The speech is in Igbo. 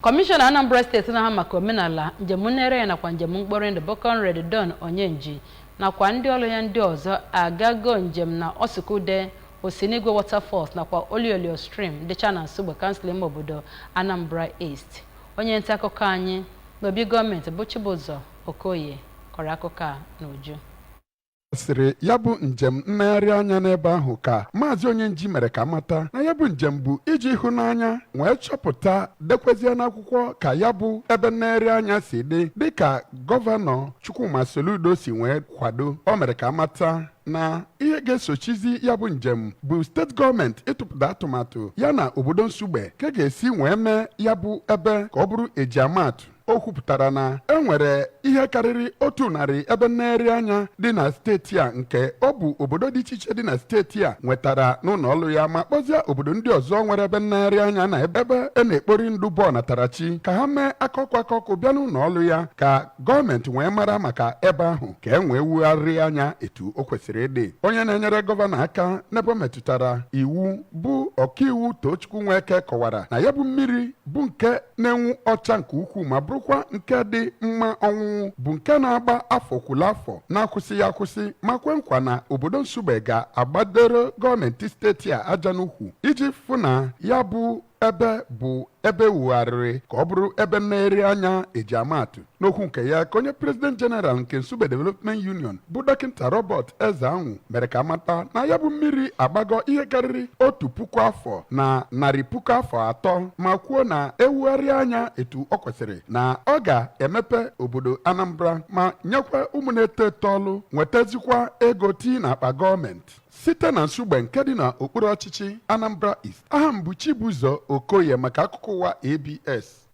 Commissioner Anambra State na Maka omenala njem nere nakwa njem mkpọrọ ndị Bokon Red Dawn Onyenji nakwa ndị ọrụ ya ndị ọzọ agago njem na Osikude Osinigwe Waterfalls nakwa Oliolio Stream dịcha na Nsugbe Council ime obodo Anambra East. Onye nta akụkọ anyị n'obi gọọmenti bụ Chibuzo Okoye kọrọ akụkọ a n'uju. Siri ya bụ njem nnagharị anya n'ebe ahụ ka Maazị Onyenji mere ka mata na ya bụ njem bụ iji hụ n'anya wee chọpụta dekwezie n'akwụkwọ ka ya bụ ebe nnagharị anya si dị dịka gọvanọ Chukwuma Soludo si wee kwado. O mere ka mata na ihe ga-esochizi ya bụ njem bụ steeti gọọmenti ịtụpụta atụmatụ ya na obodo Nsugbe ka ga-esi wee mee ya bụ ebe ka ọ bụrụ ejiamatụ. O kwupụtara na enwere ihe karịrị 100 ebe nnagharị anya dị na steeti a nke ọ bụ obodo dị iche iche dị na steeti a nwetara n'ụlọ ọrụ ya ma kpọzie obodo ndị ọzọ nwere ebe nnagharị anya na ebe na-ekpori ndụ bụ Onatara ka ha mee akọkụ bịa n'ụlọ ọrụ ya ka gọọmenti wee mara maka ebe ahụ ka e wee wugharị anya etu o kwesịrị ịdị. Onye na-enyere gọvanọ aka n'ebe metụtara iwu bụ ọkaiwu Tochukwu Nweke kọwara na ya bụ mmiri bụ nke na-enwu ọcha nke ukwuu ma bụrụkwa nke dị mma ọnwụnwụ bụ nke na-agba afọ kwụla afọ na-akwụsị ya akwụsị ma kwe nkwa na obodo Nsugbe ga-agbadoro gọọmenti steeti a aja n'ukwu iji fụ na ya bụ ebe wugharịrị ka ọ bụrụ ebe nnagharị anya ejiamatụ. N'okwu nke ya ka onye President General nke Nsugbe Development Union bụ Dọkịta Robert Ezeanwụ mere ka mata na ya bụ mmiri agbago ihe karịrị 1,000 afọ na 100,000 afọ atọ ma kwuo na ewugharị anya etu ọ kwesịrị na ọ ga-emepe obodo Anambra ma nyekwa ụmụ na-eto eto ọlụ nwetazikwa ego tii n'akpa gọọmenti site na Nsugbe nke dị n'okpuru ọchịchị Anambra East. Aha m bụ Chibuzo Okoye maka akụkọ ụwa ABS.